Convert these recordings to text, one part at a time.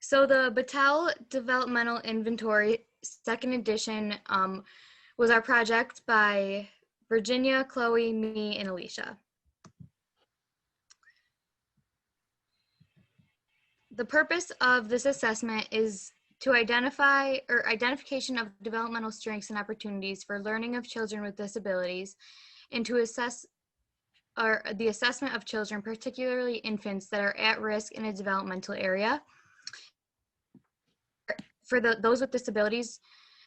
So the Battalle Developmental Inventory, second edition, was our project by Virginia, Chloe, me, and Alicia. The purpose of this assessment is to identification of developmental strengths and opportunities for learning of children with disabilities, and to assess the assessment of children, particularly infants, that are at risk in a developmental area. For those with disabilities,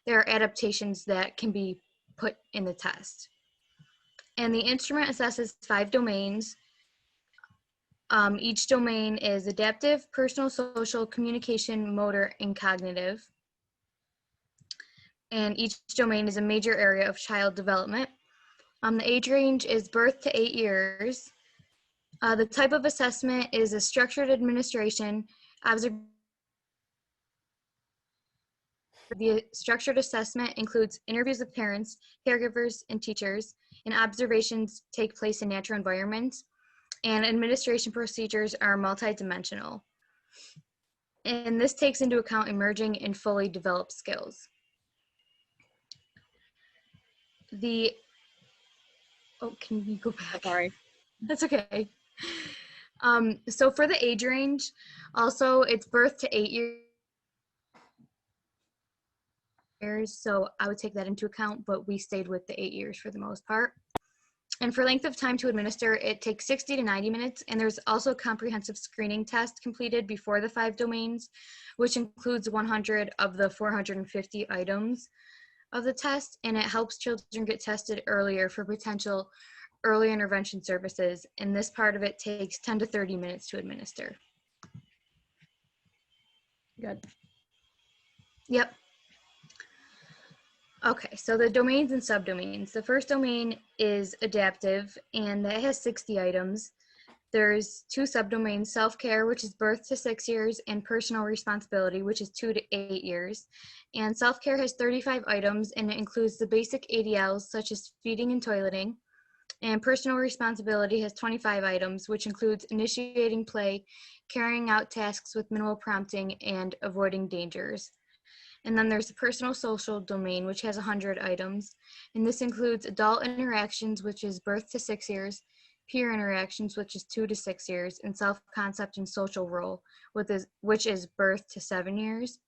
there are adaptations that can be put in the test. And the instrument assesses 5 domains. Each domain is adaptive, personal, social, communication, motor, and cognitive. And each domain is a major area of child development. The age range is birth to 8 years. The type of assessment is a structured administration. The structured assessment includes interviews with parents, caregivers, and teachers, and observations take place in natural environments, and administration procedures are multidimensional. And this takes into account emerging and fully developed skills. Oh, can you go back? Sorry. That's okay. So for the age range, also it's birth to 8 years, so I would take that into account, but we stayed with the 8 years for the most part. And for length of time to administer, it takes 60 to 90 minutes, and there's also a comprehensive screening test completed before the 5 domains, which includes 100 of the 450 items of the test, and it helps children get tested earlier for potential early intervention services, and this part of it takes 10 to 30 minutes to administer. Good. Yep. Okay, so the domains and subdomains. The first domain is adaptive, and that has 60 items. There's 2 subdomains, self-care, which is birth to 6 years, and personal responsibility, which is 2 to 8 years. And self-care has 35 items, and it includes the basic ADLs, such as feeding and toileting. And personal responsibility has 25 items, which includes initiating play, carrying out tasks with minimal prompting, and avoiding dangers. And then there's the personal social domain, which has 100 items. And this includes adult interactions, which is birth to 6 years, peer interactions, which is 2 to 6 years, and self-concept and social role, which is birth to 7 years.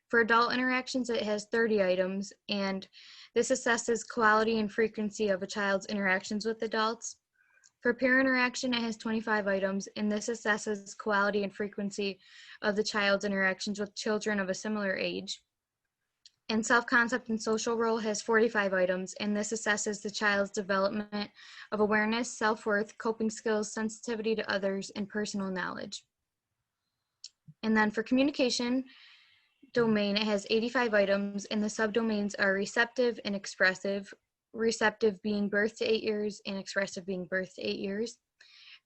For adult interactions, it has 30 items, and this assesses quality and frequency of a child's interactions with adults. For peer interaction, it has 25 items, and this assesses quality and frequency of the child's interactions with children of a similar age. And self-concept and social role has 45 items, and this assesses the child's development of awareness, self-worth, coping skills, sensitivity to others, and personal knowledge. And then for communication domain, it has 85 items, and the subdomains are receptive and expressive, receptive being birth to 8 years and expressive being birth to 8 years.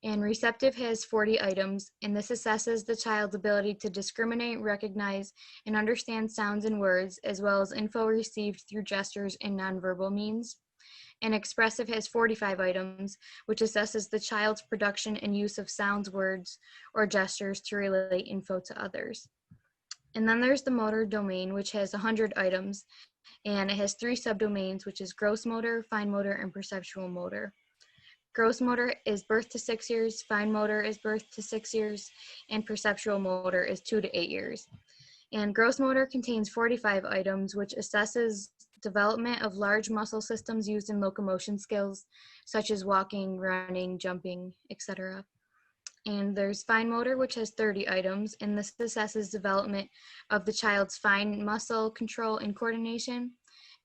And receptive has 40 items, and this assesses the child's ability to discriminate, recognize, and understand sounds and words, as well as info received through gestures and nonverbal means. And expressive has 45 items, which assesses the child's production and use of sounds, words, or gestures to relay info to others. And then there's the motor domain, which has 100 items, and it has 3 subdomains, which is gross motor, fine motor, and perceptual motor. Gross motor is birth to 6 years, fine motor is birth to 6 years, and perceptual motor is 2 to 8 years. And gross motor contains 45 items, which assesses development of large muscle systems used in locomotion skills, such as walking, running, jumping, etc. And there's fine motor, which has 30 items, and this assesses development of the child's fine muscle control and coordination.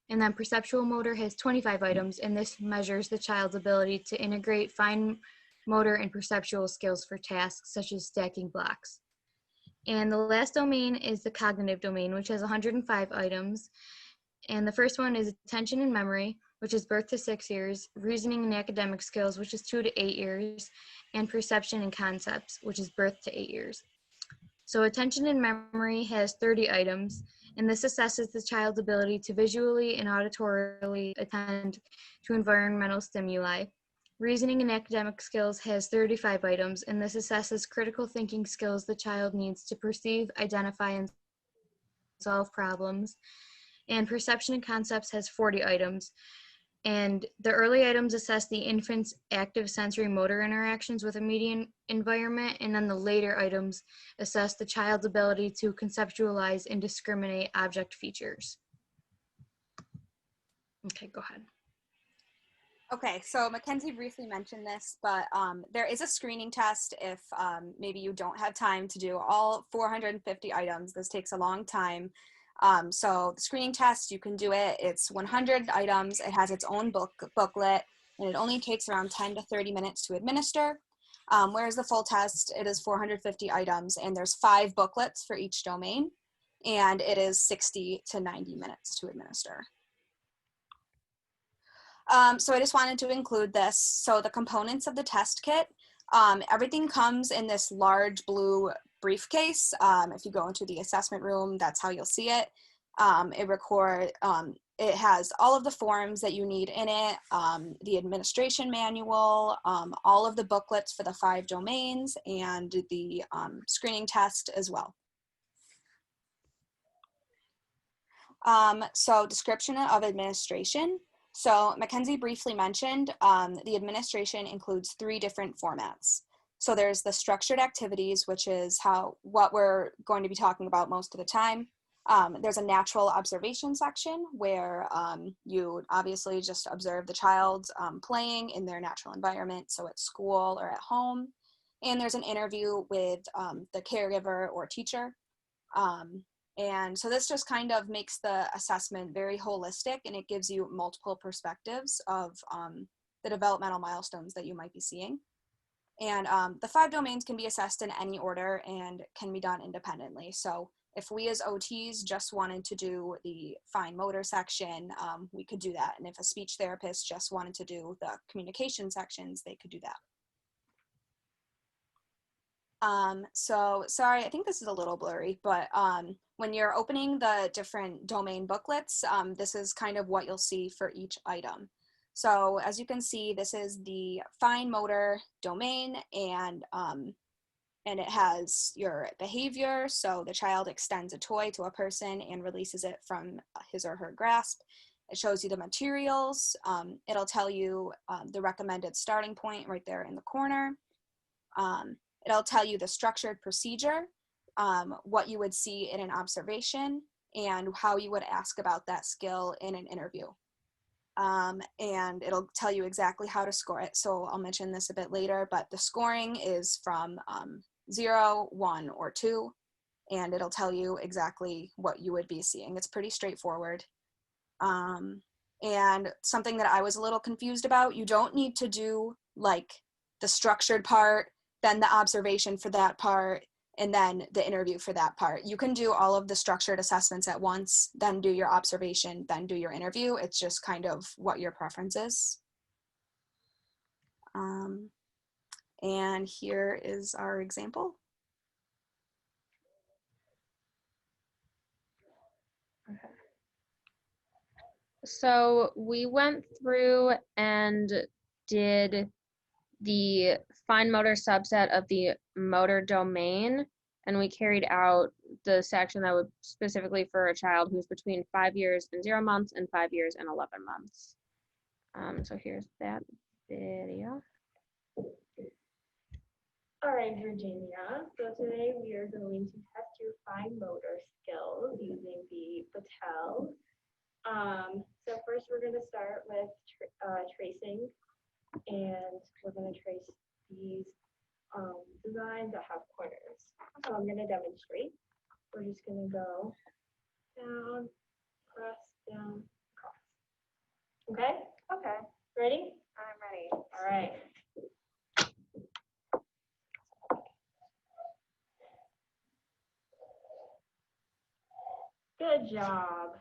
And then perceptual motor has 25 items, and this measures the child's ability to integrate fine motor and perceptual skills for tasks such as stacking blocks. And the last domain is the cognitive domain, which has 105 items. And the first one is attention and memory, which is birth to 6 years, reasoning and academic skills, which is 2 to 8 years, and perception and concepts, which is birth to 8 years. So attention and memory has 30 items, and this assesses the child's ability to visually and auditorily attend to environmental stimuli. Reasoning and academic skills has 35 items, and this assesses critical thinking skills the child needs to perceive, identify, and solve problems. And perception and concepts has 40 items. And the early items assess the infant's active sensory motor interactions with a media environment, and then the later items assess the child's ability to conceptualize and discriminate object features. Okay, go ahead. Okay, so Mackenzie briefly mentioned this, but there is a screening test if maybe you don't have time to do all 450 items. This takes a long time. So the screening test, you can do it. It's 100 items. It has its own booklet, and it only takes around 10 to 30 minutes to administer. Whereas the full test, it is 450 items, and there's 5 booklets for each domain, and it is 60 to 90 minutes to administer. So I just wanted to include this. So the components of the test kit, everything comes in this large blue briefcase. If you go into the assessment room, that's how you'll see it. It has all of the forms that you need in it, the administration manual, all of the booklets for the 5 domains, and the screening test as well. So description of administration. So Mackenzie briefly mentioned the administration includes 3 different formats. So there's the structured activities, which is what we're going to be talking about most of the time. There's a natural observation section where you obviously just observe the child playing in their natural environment, so at school or at home. And there's an interview with the caregiver or teacher. And so this just kind of makes the assessment very holistic, and it gives you multiple perspectives of the developmental milestones that you might be seeing. And the 5 domains can be assessed in any order and can be done independently. So if we as OTs just wanted to do the fine motor section, we could do that. And if a speech therapist just wanted to do the communication sections, they could do that. So sorry, I think this is a little blurry, but when you're opening the different domain booklets, this is kind of what you'll see for each item. So as you can see, this is the fine motor domain, and it has your behavior. So the child extends a toy to a person and releases it from his or her grasp. It shows you the materials. It'll tell you the recommended starting point right there in the corner. It'll tell you the structured procedure, what you would see in an observation, and how you would ask about that skill in an interview. And it'll tell you exactly how to score it. So I'll mention this a bit later, but the scoring is from 0, 1, or 2, and it'll tell you exactly what you would be seeing. It's pretty straightforward. And something that I was a little confused about, you don't need to do like the structured part, then the observation for that part, and then the interview for that part. You can do all of the structured assessments at once, then do your observation, then do your interview. It's just kind of what your preference is. And here is our example. Okay. So we went through and did the fine motor subset of the motor domain, and we carried out the section that would specifically for a child who's between 5 years and 0 months and 5 years and 11 months. So here's that video. All right, Virginia. So today we are going to test your fine motor skills using the Battalle. So first we're going to start with tracing, and we're going to trace these designs that have corners. So I'm going to demonstrate. We're just going to go down, press, down, across. Okay? Okay. Ready? I'm ready. All right. Good job.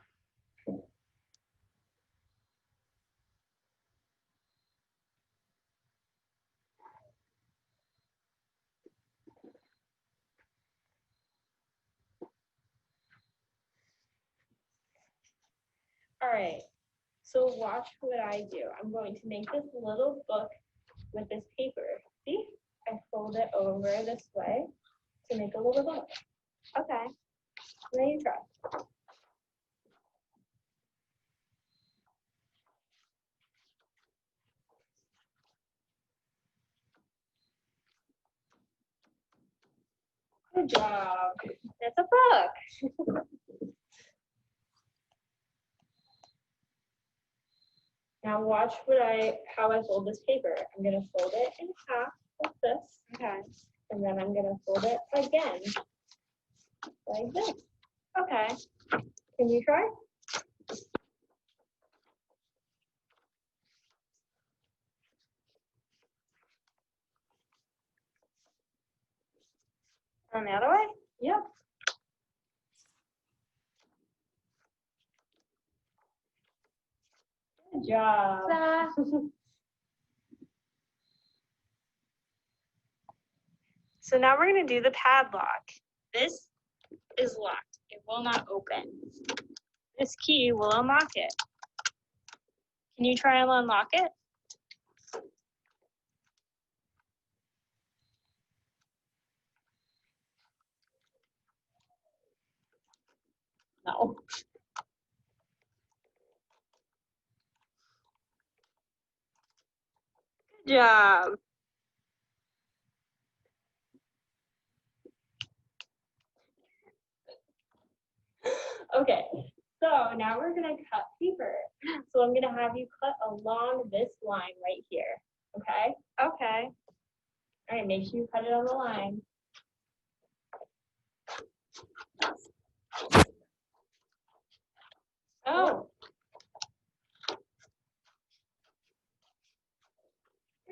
All right, so watch what I do. I'm going to make this little book with this paper. See? I fold it over this way to make a little bow. Okay. Now you try. Good job. That's a book. Now watch how I fold this paper. I'm gonna fold it in half like this. Okay. And then I'm gonna fold it again like this. Okay. Can you try? On the other way? Yep. Good job. So now we're going to do the padlock. This is locked. It will not open. This key will unlock it. Can you try and unlock it? No. Good job. Okay, so now we're gonna cut paper. So I'm gonna have you cut along this line right here, okay? Okay. All right, make sure you cut it on the line. Oh.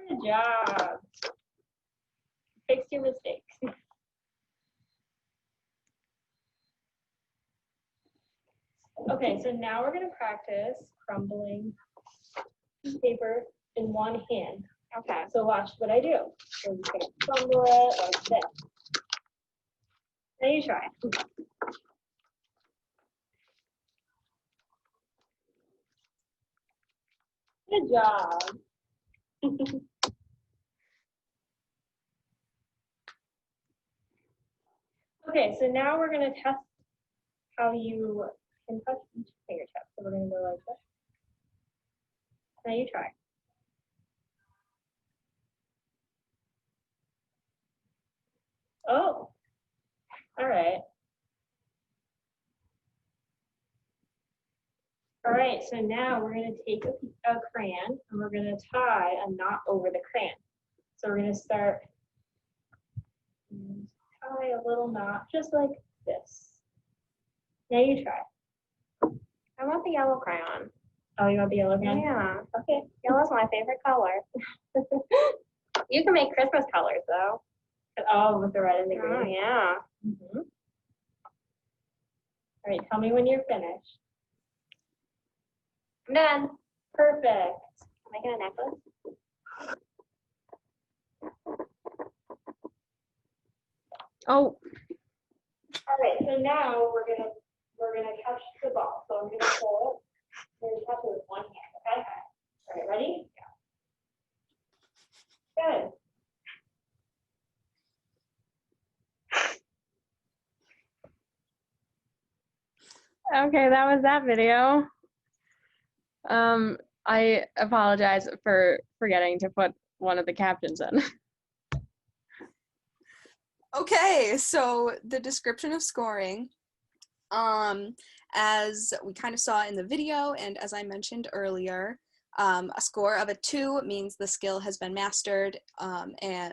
Good job. Fix your mistakes. Okay, so now we're going to practice crumbling paper in one hand. Okay. So watch what I do. We're just going to crumble it like this. Now you try. Good job. Okay, so now we're going to test how you can touch each fingertip. So we're going to go like this. Now you try. Oh, all right. All right, so now we're going to take a crayon and we're going to tie a knot over the crayon. So we're going to start and tie a little knot just like this. Now you try. I want the yellow crayon. Oh, you want the yellow crayon? Yeah. Okay. Yellow's my favorite color. You can make Christmas colors though. Oh, with the red and the green. Oh yeah. Mm-hmm. All right, tell me when you're finished. I'm done. Perfect. Making a necklace. Oh. All right, so now we're gonna catch the ball. So I'm gonna pull it. We're gonna catch it with one hand. Okay. All right, ready? Yeah. Good. Okay, that was that video. I apologize for forgetting to put one of the captions in. Okay, so the description of scoring, as we kind of saw in the video and as I mentioned earlier, a score of a 2 means the skill has been mastered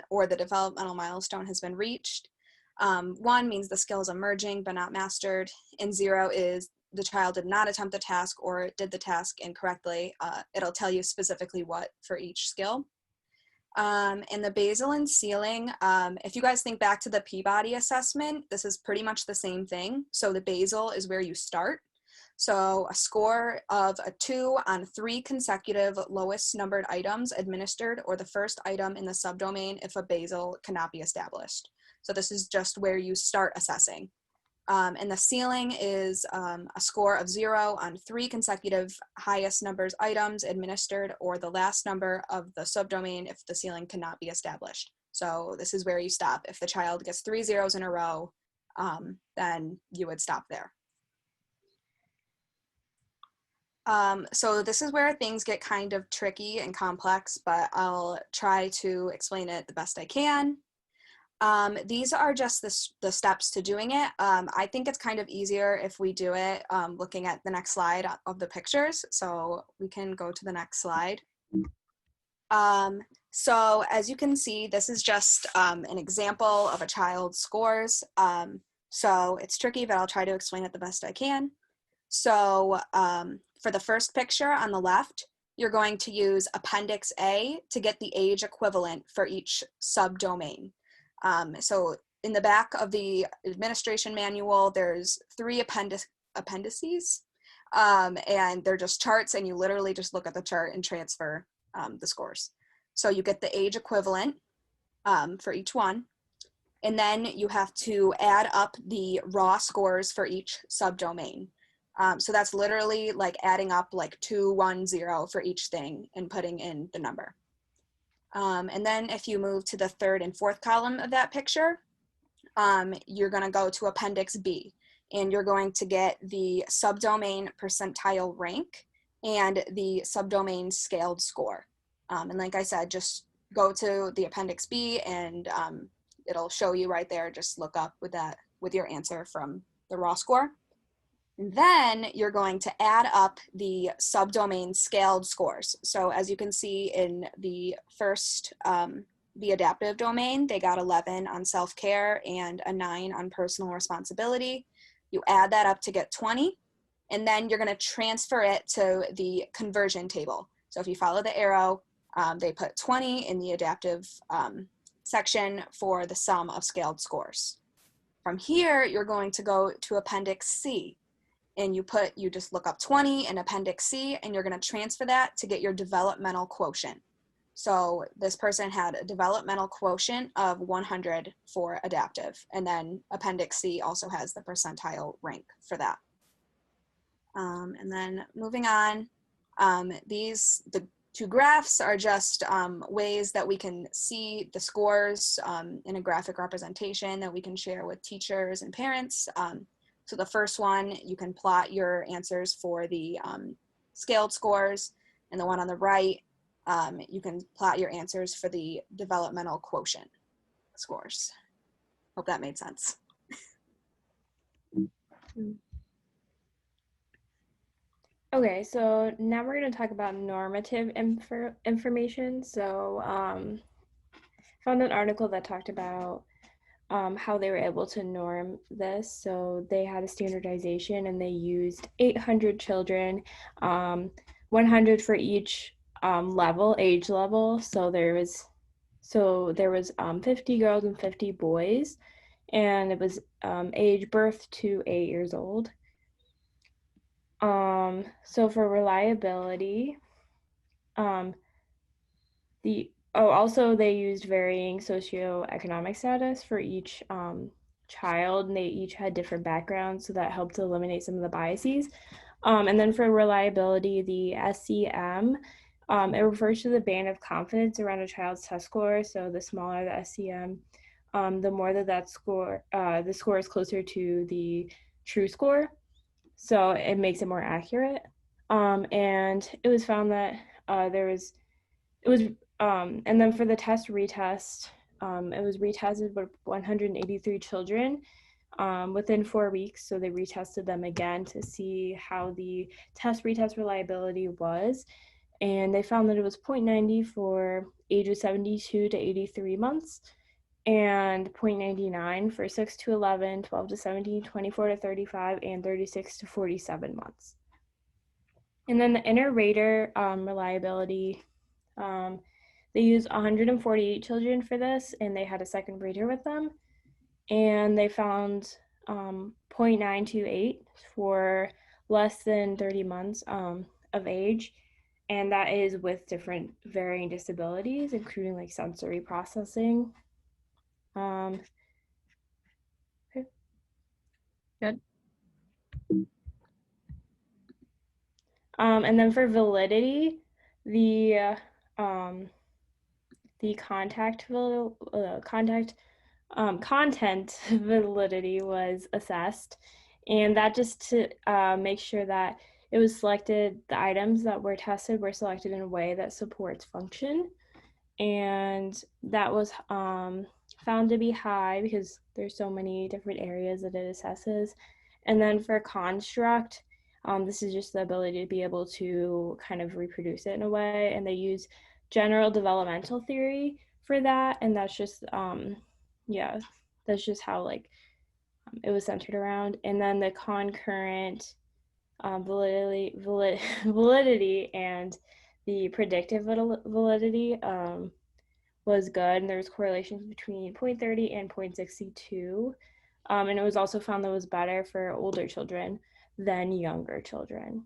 or the developmental milestone has been reached. 1 means the skill is emerging but not mastered, and 0 is the child did not attempt the task or did the task incorrectly. It'll tell you specifically what for each skill. And the basal and ceiling, if you guys think back to the Peabody assessment, this is pretty much the same thing. So the basal is where you start. So a score of a 2 on 3 consecutive lowest numbered items administered, or the first item in the subdomain if a basal cannot be established. So this is just where you start assessing. And the ceiling is a score of 0 on 3 consecutive highest numbers items administered, or the last number of the subdomain if the ceiling cannot be established. So this is where you stop. If the child gets 3 zeros in a row, then you would stop there. So this is where things get kind of tricky and complex, but I'll try to explain it the best I can. These are just the steps to doing it. I think it's kind of easier if we do it looking at the next slide of the pictures. So we can go to the next slide. So as you can see, this is just an example of a child's scores. So it's tricky, but I'll try to explain it the best I can. So for the first picture on the left, you're going to use Appendix A to get the age equivalent for each subdomain. So in the back of the administration manual, there's 3 appendices, and they're just charts, and you literally just look at the chart and transfer the scores. So you get the age equivalent for each one, and then you have to add up the raw scores for each subdomain. So that's literally like adding up like 2, 1, 0 for each thing and putting in the number. And then if you move to the third and fourth column of that picture, you're going to go to Appendix B, and you're going to get the subdomain percentile rank and the subdomain scaled score. And like I said, just go to the Appendix B, and it'll show you right there. Just look up with your answer from the raw score. And then you're going to add up the subdomain scaled scores. So as you can see in the first, the adaptive domain, they got 11 on self-care and a 9 on personal responsibility. You add that up to get 20, and then you're going to transfer it to the conversion table. So if you follow the arrow, they put 20 in the adaptive section for the sum of scaled scores. From here, you're going to go to Appendix C, and you just look up 20 in Appendix C, and you're going to transfer that to get your developmental quotient. So this person had a developmental quotient of 100 for adaptive, and then Appendix C also has the percentile rank for that. And then moving on, the 2 graphs are just ways that we can see the scores in a graphic representation that we can share with teachers and parents. So the first one, you can plot your answers for the scaled scores, and the one on the right, you can plot your answers for the developmental quotient scores. Hope that made sense. Okay, so now we're going to talk about normative information. So found an article that talked about how they were able to norm this. So they had a standardization, and they used 800 children, 100 for each age level. So there was 50 girls and 50 boys, and it was age birth to 8 years old. So for reliability, also they used varying socioeconomic status for each child, and they each had different backgrounds, so that helped to eliminate some of the biases. And then for reliability, the SCM, it refers to the band of confidence around a child's test score. So the smaller the SCM, the more that score, the score is closer to the true score. So it makes it more accurate. And it was found that and then for the test retest, it was retested with 183 children within 4 weeks. So they retested them again to see how the retest reliability was. And they found that it was 0.90 for ages 72 to 83 months, and 0.99 for 6 to 11, 12 to 17, 24 to 35, and 36 to 47 months. And then the inter-rater reliability, they used 148 children for this, and they had a second rater with them. And they found 0.928 for less than 30 months of age. And that is with different varying disabilities, including like sensory processing. Okay. Good. And then for validity, the content validity was assessed, and that just to make sure that it was selected, the items that were tested were selected in a way that supports function, and that was found to be high because there's so many different areas that it assesses. And then for construct, this is just the ability to be able to kind of reproduce it in a way, and they use general developmental theory for that, and that's just yeah, that's just how like it was centered around. And then the concurrent validity and the predictive validity was good, and there was correlations between 0.30 and 0.62, and it was also found that it was better for older children than younger children.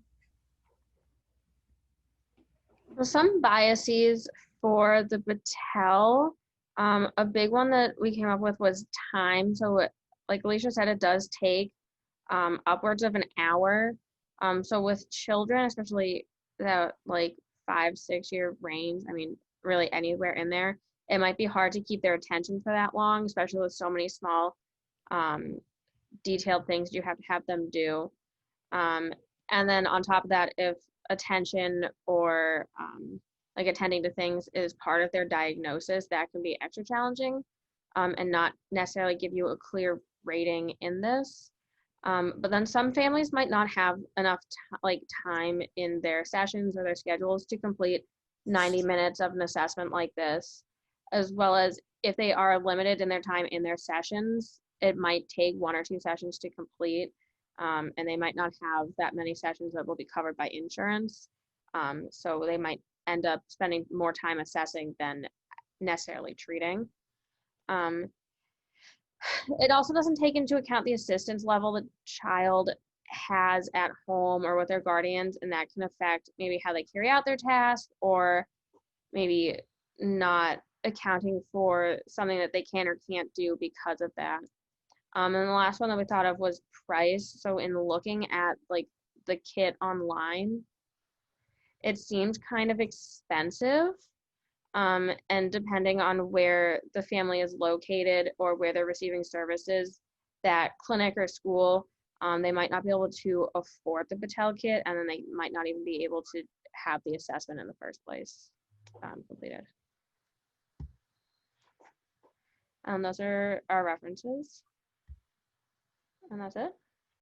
So some biases for the Battelle. A big one that we came up with was time. So like Alicia said, it does take upwards of an hour. So with children, especially that like 5-6 year range, I mean, really anywhere in there, it might be hard to keep their attention for that long, especially with so many small detailed things you have to have them do. And then on top of that, if attention or like attending to things is part of their diagnosis, that can be extra challenging and not necessarily give you a clear rating in this. But then some families might not have enough time in their sessions or their schedules to complete 90 minutes of an assessment like this, as well as if they are limited in their time in their sessions, it might take 1 or 2 sessions to complete, and they might not have that many sessions that will be covered by insurance. So they might end up spending more time assessing than necessarily treating. It also doesn't take into account the assistance level the child has at home or with their guardians, and that can affect maybe how they carry out their task, or maybe not accounting for something that they can or can't do because of that. And the last one that we thought of was price. So in looking at like the kit online, it seemed kind of expensive. And depending on where the family is located or where they're receiving services, that clinic or school, they might not be able to afford the Battelle kit, and then they might not even be able to have the assessment in the first place completed. Those are our references. And that's it.